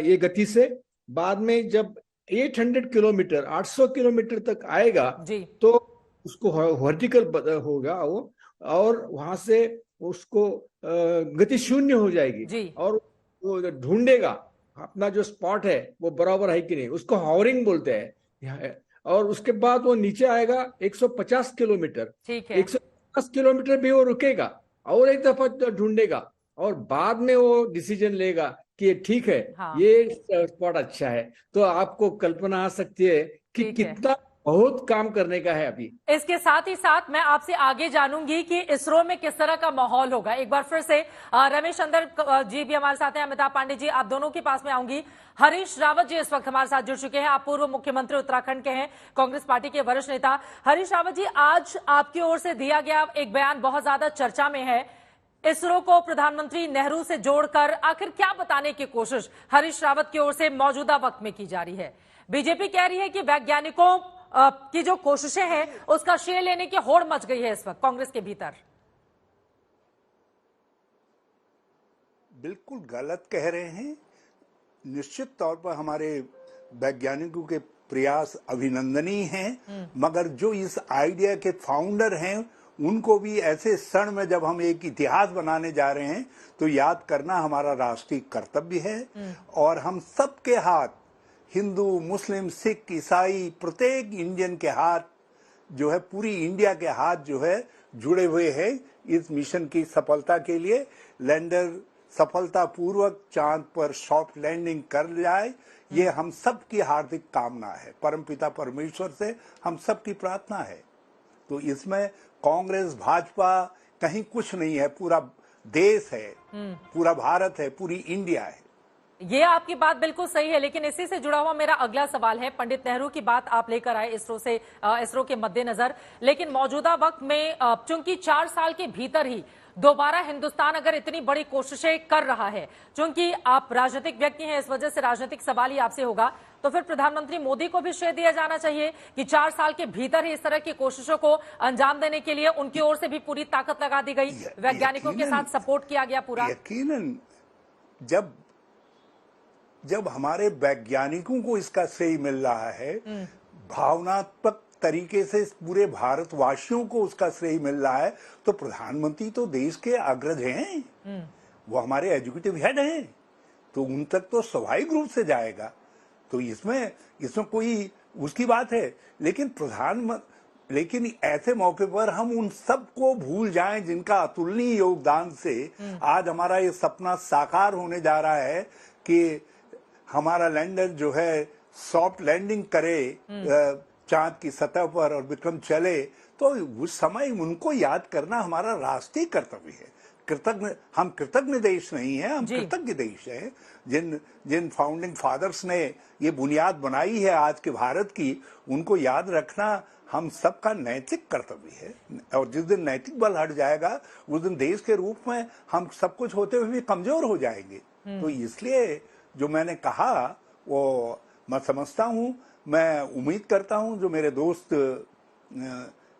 ये गति से। बाद में जब 800 किलोमीटर 800 किलोमीटर तक आएगा तो उसको वर्टिकल होगा वो, और वहां से उसको गति शून्य हो जाएगी और वो ढूंढेगा अपना जो स्पॉट है वो बराबर है कि नहीं, उसको हॉवरिंग बोलते हैं। और उसके बाद वो नीचे आएगा 150 किलोमीटर, 150 किलोमीटर भी वो रुकेगा और एक दफा ढूंढेगा और बाद में वो डिसीजन लेगा कि ये ठीक है, ये स्पॉट अच्छा है। तो आपको कल्पना आ सकती है कि कितना बहुत काम करने का है अभी।
इसके साथ ही साथ मैं आपसे आगे जानूंगी कि इसरो में किस तरह का माहौल होगा। एक बार फिर से रमेश अंदर जी भी हमारे साथ हैं, अमिताभ पांडे जी आप दोनों के पास में आऊंगी। हरीश रावत जी इस वक्त हमारे साथ जुड़ चुके हैं। आप पूर्व मुख्यमंत्री उत्तराखंड के हैं, कांग्रेस पार्टी के वरिष्ठ नेता। हरीश रावत जी, आज आपकी ओर से दिया गया एक बयान बहुत ज्यादा चर्चा में है। इसरो को प्रधानमंत्री नेहरू से जोड़कर आखिर क्या बताने की कोशिश हरीश रावत की ओर से मौजूदा वक्त में की जा रही है? बीजेपी कह रही है कि वैज्ञानिकों की जो कोशिशें हैं उसका श्रेय लेने की होड़ मच गई है इस वक्त कांग्रेस के भीतर।
बिल्कुल गलत कह रहे हैं। निश्चित तौर पर हमारे वैज्ञानिकों के प्रयास अभिनंदनीय हैं, मगर जो इस आइडिया के फाउंडर हैं उनको भी ऐसे क्षण में जब हम एक इतिहास बनाने जा रहे हैं तो याद करना हमारा राष्ट्रीय कर्तव्य है। और हम सबके हाथ, हिंदू, मुस्लिम, सिख, ईसाई, प्रत्येक इंडियन के हाथ जो है, पूरी इंडिया के हाथ जो है जुड़े हुए हैं इस मिशन की सफलता के लिए। लैंडर सफलतापूर्वक चांद पर सॉफ्ट लैंडिंग कर जाए, ये हम सब की हार्दिक कामना है। परमपिता परमेश्वर से हम सब की प्रार्थना है। तो इसमें कांग्रेस भाजपा कहीं कुछ नहीं है, पूरा देश है, पूरा भारत है, पूरी इंडिया है।
ये आपकी बात बिल्कुल सही है, लेकिन इसी से जुड़ा हुआ मेरा अगला सवाल है। पंडित नेहरू की बात आप लेकर आए इसरो के मद्देनजर, लेकिन मौजूदा वक्त में चूंकि 4 साल के भीतर ही दोबारा हिंदुस्तान अगर इतनी बड़ी कोशिशें कर रहा है, चूंकि आप राजनीतिक व्यक्ति हैं इस वजह से राजनीतिक सवाल ही आपसे होगा, तो फिर प्रधानमंत्री मोदी को भी श्रेय दिया जाना चाहिए कि 4 साल के भीतर ही इस तरह की कोशिशों को अंजाम देने के लिए उनकी ओर से भी पूरी ताकत लगा दी गई, वैज्ञानिकों के साथ सपोर्ट किया गया पूरा।
यकीनन जब हमारे वैज्ञानिकों को इसका श्रेय मिल रहा है, भावनात्मक तरीके से पूरे भारतवासियों को उसका श्रेय मिल रहा है, तो प्रधानमंत्री तो देश के अग्रज हैं, वो हमारे एजुकेटिव हेड हैं, तो उन तक तो स्वाभाविक रूप से जाएगा। तो इसमें कोई उसकी बात है। लेकिन ऐसे मौके पर हम उन सबको भूल जाएं जिनका अतुलनीय योगदान से आज हमारा ये सपना साकार होने जा रहा है कि हमारा लैंडर जो है सॉफ्ट लैंडिंग करे चांद की सतह पर और विक्रम चले। तो उस समय उनको याद करना हमारा राष्ट्रीय कर्तव्य है। हम कृतज्ञ देश नहीं है, हम कृतज्ञ देश है। जिन फाउंडिंग फादर्स ने ये बुनियाद बनाई है आज के भारत की, उनको याद रखना हम सबका नैतिक कर्तव्य है। और जिस दिन नैतिक बल हट जाएगा उस दिन देश के रूप में हम सब कुछ होते हुए भी कमजोर हो जाएंगे। तो इसलिए जो मैंने कहा वो मैं समझता हूं, मैं उम्मीद करता हूं जो मेरे दोस्त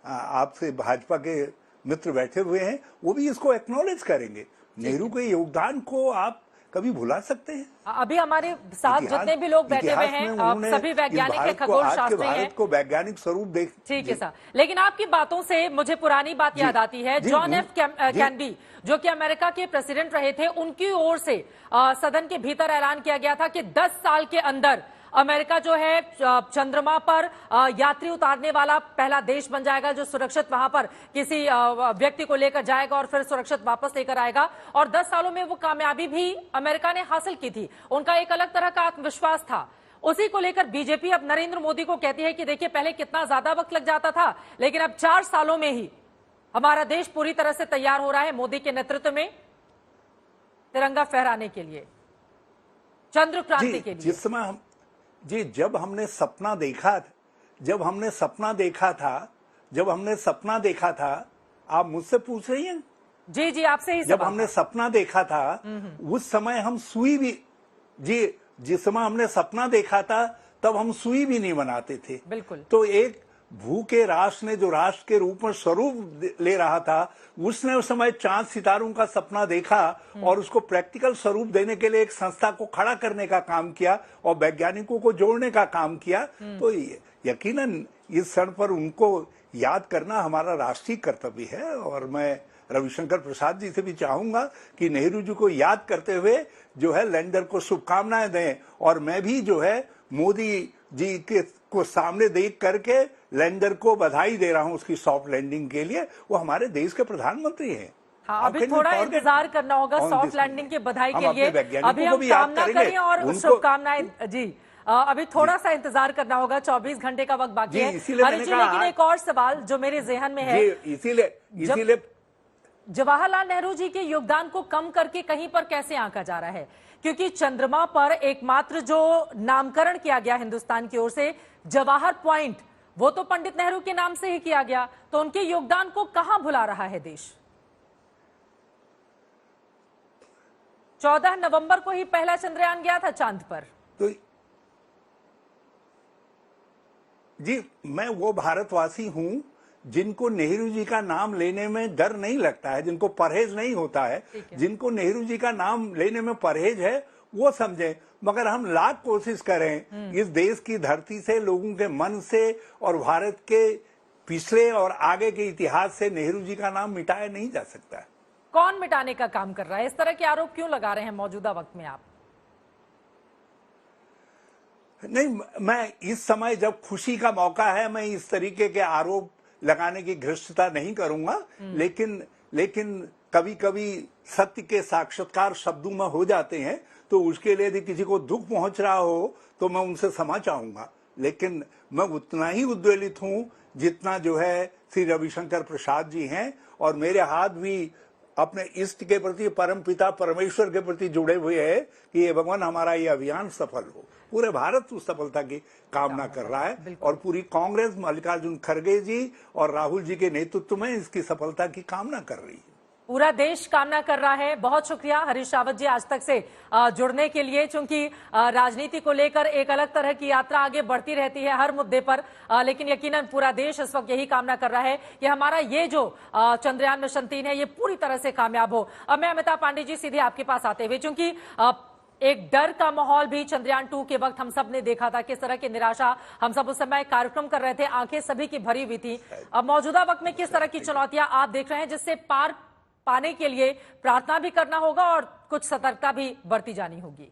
आपसे भाजपा के मित्र बैठे हुए हैं वो भी इसको एक्नॉलेज करेंगे। नेहरू के योगदान को आप कभी भुला सकते हैं?
अभी हमारे साथ जितने भी लोग बैठे हुए हैं सभी वैज्ञानिक हैं, खगोल शास्त्री हैं।
भारत को वैज्ञानिक स्वरूप देख।
ठीक है सर, लेकिन आपकी बातों से मुझे पुरानी बात याद आती है। जॉन एफ कैनबी जो कि अमेरिका के प्रेसिडेंट रहे थे, उनकी ओर से सदन के भीतर ऐलान किया गया था कि 10 साल के अंदर अमेरिका जो है चंद्रमा पर यात्री उतारने वाला पहला देश बन जाएगा, जो सुरक्षित वहां पर किसी व्यक्ति को लेकर जाएगा और फिर सुरक्षित वापस लेकर आएगा। और 10 सालों में वो कामयाबी भी अमेरिका ने हासिल की थी। उनका एक अलग तरह का आत्मविश्वास था। उसी को लेकर बीजेपी अब नरेंद्र मोदी को कहती है कि देखिए पहले कितना ज्यादा वक्त लग जाता था, लेकिन अब 4 सालों में ही हमारा देश पूरी तरह से तैयार हो रहा है मोदी के नेतृत्व में तिरंगा फहराने के लिए, चंद्र क्रांति के लिए।
जी, जब हमने सपना देखा था, आप मुझसे पूछ रही हैं?
जी जी, आपसे ही
जब हमने सपना देखा था, उस समय हम सुई भी, जी, जिस समय हमने सपना देखा था तब हम सुई भी नहीं बनाते थे।
बिल्कुल।
तो एक भूखे राष्ट्र ने जो राष्ट्र के रूप में स्वरूप ले रहा था, उसने उस समय चांद सितारों का सपना देखा और उसको प्रैक्टिकल स्वरूप देने के लिए एक संस्था को खड़ा करने का काम किया और वैज्ञानिकों को जोड़ने का काम किया। तो यकीनन इस क्षण पर उनको याद करना हमारा राष्ट्रीय कर्तव्य है और मैं रविशंकर प्रसाद जी से भी चाहूंगा कि नेहरू जी को याद करते हुए जो है लैंडर को शुभकामनाएं दें। और मैं भी जो है मोदी जी को सामने देख करके लैंडर को बधाई दे रहा हूं उसकी सॉफ्ट लैंडिंग के लिए। वो हमारे देश के प्रधानमंत्री हैं।
हाँ, अभी थोड़ा इंतजार करना होगा सॉफ्ट लैंडिंग की बधाई के लिए। अभी हम कामना करें और शुभकामनाएं। जी, अभी थोड़ा सा इंतजार करना होगा, 24 घंटे का वक्त बाकी है। लेकिन एक और सवाल जो मेरे जहन में है,
इसीलिए
जवाहरलाल नेहरू जी के योगदान को कम करके कहीं पर कैसे आंका जा रहा है? क्योंकि चंद्रमा पर एकमात्र जो नामकरण किया गया हिंदुस्तान की ओर से, जवाहर पॉइंट, वो तो पंडित नेहरू के नाम से ही किया गया। तो उनके योगदान को कहां भुला रहा है देश? 14 नवंबर को ही पहला चंद्रयान गया था चांद पर।
तो जी, मैं वो भारतवासी हूं जिनको नेहरू जी का नाम लेने में डर नहीं लगता है, जिनको परहेज नहीं होता है। जिनको नेहरू जी का नाम लेने में परहेज है वो समझे। मगर हम लाख कोशिश करें, इस देश की धरती से, लोगों के मन से और भारत के पिछले और आगे के इतिहास से नेहरू जी का नाम मिटाया नहीं जा सकता।
कौन मिटाने का काम कर रहा है? इस तरह के आरोप क्यों लगा रहे हैं मौजूदा वक्त में आप?
नहीं, मैं इस समय जब खुशी का मौका है, मैं इस तरीके के आरोप लगाने की घृष्टता नहीं करूंगा। लेकिन कभी कभी सत्य के साक्षात्कार शब्दों में हो जाते हैं, तो उसके लिए यदि किसी को दुख पहुंच रहा हो तो मैं उनसे क्षमा चाहूंगा। लेकिन मैं उतना ही उद्वेलित हूं जितना जो है श्री रविशंकर प्रसाद जी हैं। और मेरे हाथ भी अपने इष्ट के प्रति, परम पिता परमेश्वर के प्रति जुड़े हुए हैं कि ये भगवान हमारा ये अभियान सफल हो। पूरे भारत उस सफलता की कामना कर रहा है और पूरी कांग्रेस मल्लिकार्जुन खड़गे जी और राहुल जी के नेतृत्व में इसकी सफलता की कामना कर रही है।
पूरा देश कामना कर रहा है। बहुत शुक्रिया हरीश रावत जी आज तक से जुड़ने के लिए, चूंकि राजनीति को लेकर एक अलग तरह की यात्रा आगे बढ़ती रहती है हर मुद्दे पर, लेकिन यकीनन पूरा देश इस वक्त यही कामना कर रहा है कि हमारा ये जो चंद्रयान मिशन 3 है ये पूरी तरह से कामयाब हो। अब मैं अमिताभ पांडे जी सीधे आपके पास आते हुए, चूंकि एक डर का माहौल भी चंद्रयान 2 के वक्त हम सब ने देखा था, किस तरह की निराशा, हम सब उस समय कार्यक्रम कर रहे थे, आंखें सभी की भरी हुई थी। अब मौजूदा वक्त में किस तरह की चुनौतियां आप देख रहे हैं जिससे पार पाने के लिए प्रार्थना भी करना होगा और कुछ सतर्कता भी बरती जानी होगी?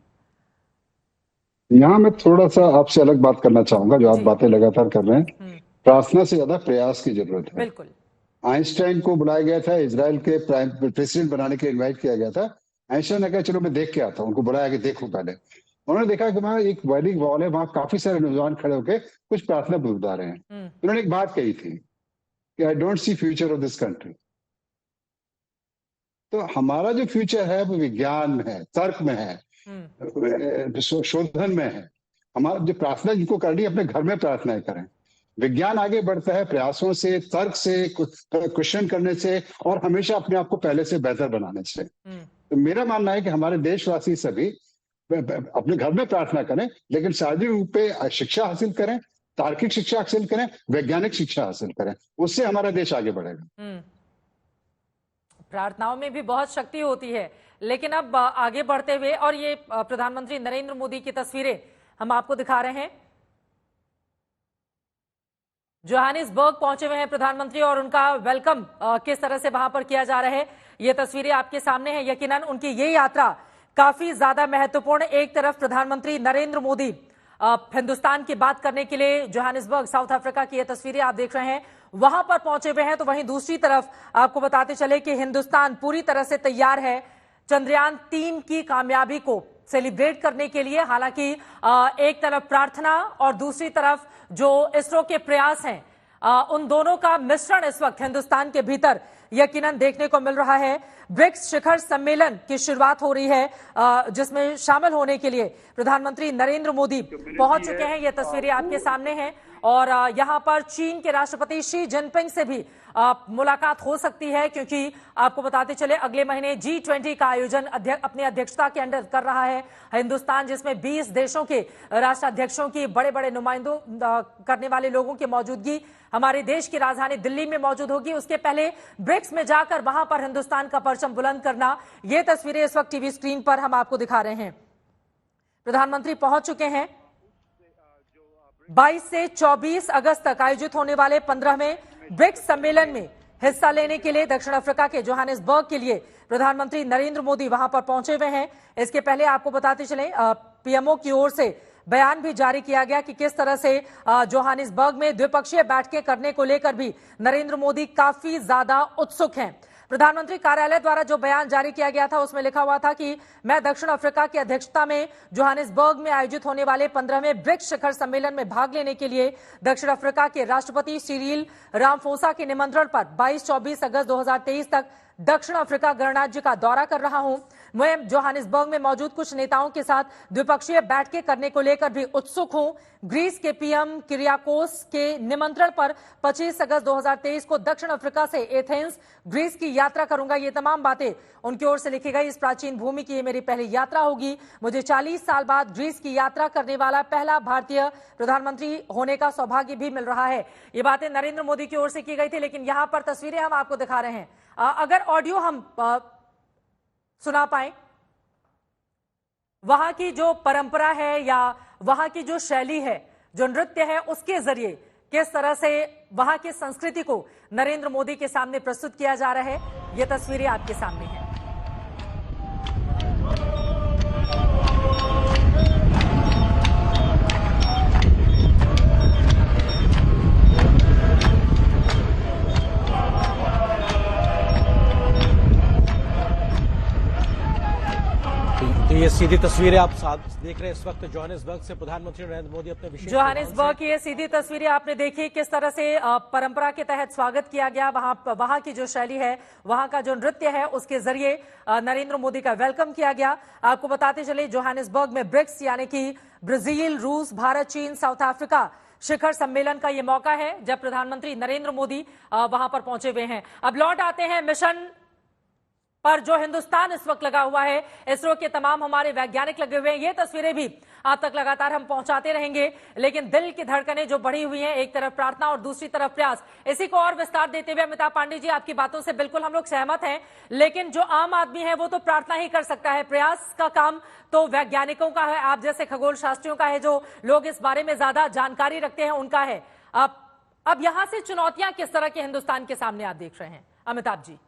यहाँ मैं थोड़ा सा आपसे अलग बात करना चाहूंगा, जो आप बातें लगातार कर रहे हैं। प्रार्थना से ज्यादा प्रयास की जरूरत है।
बिल्कुल।
आइंस्टाइन को बुलाया गया था, इजराइल के प्रेसिडेंट बनाने के लिए इन्वाइट किया गया था। आइंस्टाइन ने कहा चलो मैं देख के आता हूँ, उनको बुलाया कि देखो पहले। उन्होंने देखा कि वहां एक वेडिंग वॉल है, वहां काफी सारे नौजवान खड़े होकर कुछ प्रार्थना बुला रहे हैं। उन्होंने एक बात कही थी कि I don't see future of this country. तो हमारा जो फ्यूचर है वो विज्ञान में है, तर्क में है, शोधन में है। हमारा जो प्रार्थना जिनको करनी है अपने घर में प्रार्थनाएं करें। विज्ञान आगे बढ़ता है प्रयासों से, तर्क से, क्वेश्चन करने से और हमेशा अपने आप को पहले से बेहतर बनाने से। तो मेरा मानना है कि हमारे देशवासी सभी अपने घर में प्रार्थना करें, लेकिन सार्वजनिक रूप पे शिक्षा हासिल करें, तार्किक शिक्षा हासिल करें, वैज्ञानिक शिक्षा हासिल करें। उससे हमारा देश आगे बढ़ेगा।
प्रार्थनाओं में भी बहुत शक्ति होती है। लेकिन अब आगे बढ़ते हुए, और ये प्रधानमंत्री नरेंद्र मोदी की तस्वीरें हम आपको दिखा रहे हैं। जोहानिसबर्ग पहुंचे हुए हैं प्रधानमंत्री और उनका वेलकम किस तरह से वहां पर किया जा रहा है, ये तस्वीरें आपके सामने हैं। यकीनन उनकी ये यात्रा काफी ज्यादा महत्वपूर्ण। एक तरफ प्रधानमंत्री नरेंद्र मोदी हिंदुस्तान की बात करने के लिए जोहानिसबर्ग, साउथ अफ्रीका की ये तस्वीरें आप देख रहे हैं, वहां पर पहुंचे हुए हैं। तो वहीं दूसरी तरफ आपको बताते चले कि हिंदुस्तान पूरी तरह से तैयार है चंद्रयान 3 की कामयाबी को सेलिब्रेट करने के लिए। हालांकि एक तरफ प्रार्थना और दूसरी तरफ जो इसरो के प्रयास हैं, उन दोनों का मिश्रण इस वक्त हिंदुस्तान के भीतर यकीनन देखने को मिल रहा है। ब्रिक्स शिखर सम्मेलन की शुरुआत हो रही है, जिसमें शामिल होने के लिए प्रधानमंत्री नरेंद्र मोदी पहुंच चुके हैं। ये तस्वीरें आपके सामने हैं और यहां पर चीन के राष्ट्रपति शी जिनपिंग से भी मुलाकात हो सकती है, क्योंकि आपको बताते चले अगले महीने G20 का आयोजन अपनी अध्यक्षता के अंडर कर रहा है हिंदुस्तान, जिसमें 20 देशों के राष्ट्राध्यक्षों की बड़े बड़े नुमाइंदों करने वाले लोगों की मौजूदगी हमारे देश की राजधानी दिल्ली में मौजूद होगी। उसके पहले ब्रिक्स में जाकर वहां पर हिंदुस्तान का परचम बुलंद करना, ये तस्वीरें इस वक्त टीवी स्क्रीन पर हम आपको दिखा रहे हैं। प्रधानमंत्री पहुंच चुके हैं। 22 से 24 अगस्त तक आयोजित होने वाले 15वें ब्रिक्स सम्मेलन में हिस्सा लेने के लिए दक्षिण अफ्रीका के जोहानिसबर्ग के लिए प्रधानमंत्री नरेंद्र मोदी वहां पर पहुंचे हुए हैं। इसके पहले आपको बताते चले पीएमओ की ओर से बयान भी जारी किया गया कि किस तरह से जोहानिसबर्ग में द्विपक्षीय बैठकें करने को लेकर भी नरेंद्र मोदी काफी ज्यादा उत्सुक हैं। प्रधानमंत्री कार्यालय द्वारा जो बयान जारी किया गया था उसमें लिखा हुआ था कि मैं दक्षिण अफ्रीका की अध्यक्षता में जोहानिसबर्ग में आयोजित होने वाले 15वें ब्रिक्स शिखर सम्मेलन में भाग लेने के लिए दक्षिण अफ्रीका के राष्ट्रपति सिरिल रामफोसा के निमंत्रण पर 22-24 अगस्त 2023 तक दक्षिण अफ्रीका गणराज्य का दौरा कर रहा हूं। मैं जोहानिसबर्ग में मौजूद कुछ नेताओं के साथ द्विपक्षीय बैठकें करने को लेकर भी उत्सुक हूं। ग्रीस के पीएम किरियाकोस के निमंत्रण पर 25 अगस्त 2023 को दक्षिण अफ्रीका से एथेंस ग्रीस की यात्रा करूंगा। ये तमाम बातें उनकी ओर से लिखी गई। इस प्राचीन भूमि की ये मेरी पहली यात्रा होगी। मुझे 40 साल बाद ग्रीस की यात्रा करने वाला पहला भारतीय प्रधानमंत्री होने का सौभाग्य भी मिल रहा है। ये बातें नरेंद्र मोदी की ओर से की गई थी, लेकिन यहां पर तस्वीरें हम आपको दिखा रहे हैं। अगर ऑडियो हम सुना पाए, वहां की जो परंपरा है या वहां की जो शैली है, जो नृत्य है, उसके जरिए किस तरह से वहां की संस्कृति को नरेंद्र मोदी के सामने प्रस्तुत किया जा रहा है, ये तस्वीरें आपके सामने हैं।
ये सीधी तस्वीरें आप साथ देख रहे हैं इस वक्त जोहानिसबर्ग से प्रधानमंत्री नरेंद्र मोदी अपने विशेष
जोहानिसबर्ग की ये सीधी तस्वीरें आपने देखी, किस तरह से परंपरा के तहत स्वागत किया गया। वहां की जो शैली है, वहां का जो नृत्य है, उसके जरिए नरेंद्र मोदी का वेलकम किया गया। आपको बताते चले जोहानिसबर्ग में ब्रिक्स यानी कि ब्राजील, रूस, भारत, चीन, साउथ अफ्रीका शिखर सम्मेलन का ये मौका है जब प्रधानमंत्री नरेंद्र मोदी वहां पर पहुंचे हुए हैं। अब लौट आते हैं मिशन पर जो हिंदुस्तान इस वक्त लगा हुआ है। इसरो के तमाम हमारे वैज्ञानिक लगे हुए हैं। ये तस्वीरें भी आप तक लगातार हम पहुंचाते रहेंगे, लेकिन दिल की धड़कनें जो बढ़ी हुई हैं, एक तरफ प्रार्थना और दूसरी तरफ प्रयास, इसी को और विस्तार देते हुए अमिताभ पांडे जी, आपकी बातों से बिल्कुल हम लोग सहमत हैं, लेकिन जो आम आदमी है वो तो प्रार्थना ही कर सकता है। प्रयास का काम तो वैज्ञानिकों का है, आप जैसे खगोल शास्त्रियों का है, जो लोग इस बारे में ज्यादा जानकारी रखते हैं उनका है। अब यहां से चुनौतियां किस तरह के हिंदुस्तान के सामने आप देख रहे हैं अमिताभ जी?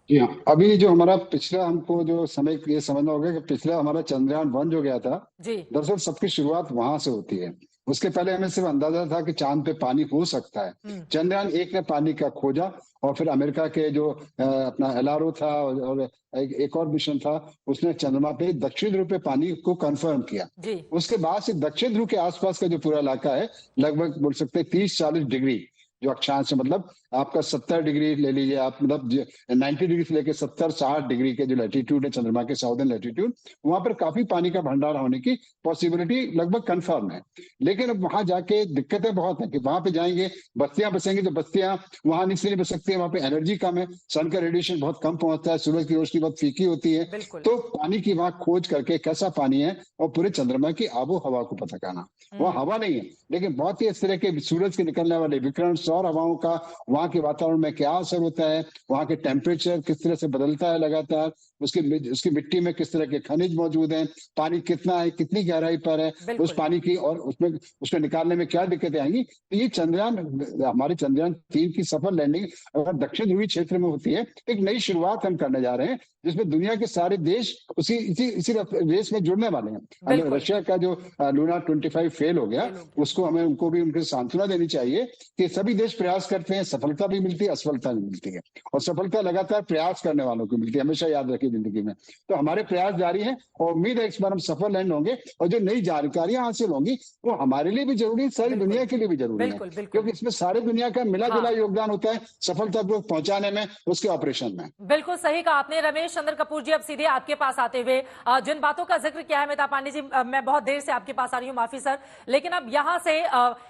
जी हाँ, अभी जो हमारा पिछला, हमको जो समय ये समझना होगा कि पिछला हमारा चंद्रयान 1 जो गया था, दरअसल सबकी शुरुआत वहां से होती है। उसके पहले हमें सिर्फ अंदाजा था कि चांद पे पानी हो सकता है। चंद्रयान 1 ने पानी का खोजा और फिर अमेरिका के जो अपना LRO था और एक और मिशन था, उसने चंद्रमा पे दक्षिण ध्रुव पे पानी को कंफर्म किया। उसके बाद से दक्षिण ध्रुव के आसपास का जो पूरा इलाका है, लगभग बोल सकते हैं 30-40 डिग्री जो अक्षांश है, मतलब आपका 70 डिग्री ले लीजिए आप, मतलब 90 डिग्री से लेकर 70-60 डिग्री के जो लैटिट्यूड है चंद्रमा के साउदर्न लैटिट्यूड, वहां पर काफी पानी का भंडार होने की पॉसिबिलिटी लगभग कंफर्म है। लेकिन अब वहां जाके दिक्कतें बहुत है कि वहां पे जाएंगे, बस्तियां बसेंगे, तो बस्तियां वहां नहीं बस सकती है, वहां पे एनर्जी कम है, सन का रेडिएशन बहुत कम पहुंचता है, सूरज की रोशनी बहुत फीकी होती है। तो पानी की वहां खोज करके कैसा पानी है और पूरे चंद्रमा की आबो हवा को पता करना। वहाँ हवा नहीं है, लेकिन बहुत ही इस तरह के सूरज के निकलने वाले विकिरण, सौर हवाओं का वहां के वातावरण में क्या असर होता है, वहां के टेम्परेचर किस तरह से बदलता है लगातार, उसकी मिट्टी में किस तरह के खनिज मौजूद हैं, पानी कितना है, कितनी गहराई पर है उस पानी की, और उसमें निकालने में क्या दिक्कतें आएंगी। तो ये चंद्रयान, हमारे चंद्रयान 3 की सफल लैंडिंग अगर दक्षिण ध्रुवीय क्षेत्र में होती है, एक नई शुरुआत हम करने जा रहे हैं जिसमें दुनिया के सारे देश इसी रेस में जुड़ने वाले हैं। रशिया का जो लूना 25 फेल हो गया, उसको हमें उनको भी उनके सांत्वना देनी चाहिए कि सभी देश प्रयास करते हैं, सफलता भी मिलती है, असफलता भी मिलती है, और सफलता लगातार प्रयास करने वालों को मिलती है, हमेशा याद रखिए जिंदगी में। तो हमारे प्रयास जारी हैं और उम्मीद है इस बार हम सफल लैंड होंगे, और जो नई जानकारियां हासिल होंगी वो हमारे लिए भी जरूरी, सारी दुनिया के लिए भी जरूरी है, क्योंकि इसमें सारे दुनिया का मिला जुला योगदान होता है सफलता को पहुंचाने में, उसके ऑपरेशन में।
बिल्कुल सही कहा आपने। रमेश चंद्र कपूर जी, अब सीधे आपके पास आते हुए जिन बातों का जिक्र किया है मेहता पांडे जी, मैं बहुत देर से आपके पास आ रही हूँ, माफी सर, लेकिन अब यहाँ से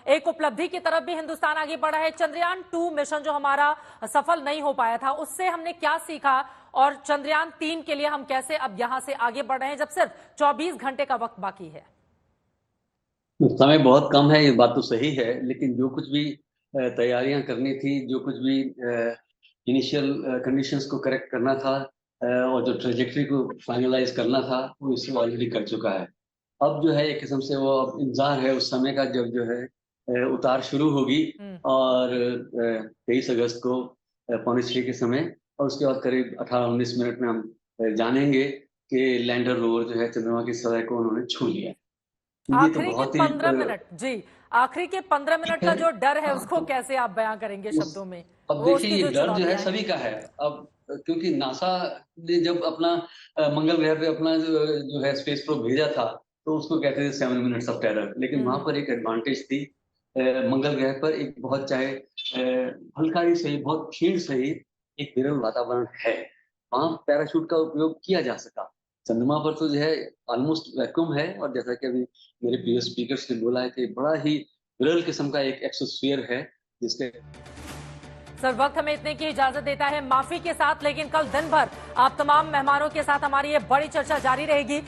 एक उपलब्धि की तरफ भी हिंदुस्तान आगे बढ़ा है। चंद्रयान 2 मिशन जो हमारा सफल नहीं हो पाया था, उससे हमने क्या सीखा, और चंद्रयान 3 के लिए हम कैसे अब यहाँ से आगे बढ़ रहे हैं जब सिर्फ 24 घंटे का वक्त बाकी है?
समय बहुत कम है, ये बात तो सही है, लेकिन जो कुछ भी तैयारियां करनी थी, जो कुछ भी इनिशियल कंडीशंस को करेक्ट करना था, और जो ट्रेजेक्ट्री को फाइनलाइज करना था, वो इसे ऑलरेडी कर चुका है। अब जो है एक किस्म से वो अब इंतजार है उस समय का जब जो है उतार शुरू होगी, और 23 अगस्त को 5:45 के समय, और उसके बाद करीब 18-19 मिनट में हम जानेंगे कि लैंडर रोवर जो है चंद्रमा की सतह को उन्होंने छू लिया।
आखिरी के 15 मिनट जी, आखिरी के 15 मिनट का जो डर है उसको कैसे आप बयां करेंगे शब्दों में?
अब देखिए ये डर जो है सभी का है, अब क्योंकि नासा ने जब अपना मंगल ग्रह पे अपना जो है स्पेस प्रोब भेजा था, तो उसको कहते थे 7 मिनट्स ऑफ टेरर, लेकिन वहां पर एक एडवांटेज थी, मंगल ग्रह पर एक बहुत चाहे हल्का ही सही, बहुत क्षीण सही एक विरल वातावरण है, वहां पैराशूट का उपयोग किया जा सका। चंद्रमा पर तो जो है ऑलमोस्ट वैक्यूम है, और जैसा कि अभी मेरे प्रीवियस स्पीकर्स ने बोला है कि बड़ा ही विरल किस्म का एक एक्सोस्फीयर है जिसके
सर वक्त हमें इतने की इजाजत देता है माफी के साथ, लेकिन कल दिन भर आप तमाम मेहमानों के साथ हमारी ये बड़ी चर्चा जारी रहेगी।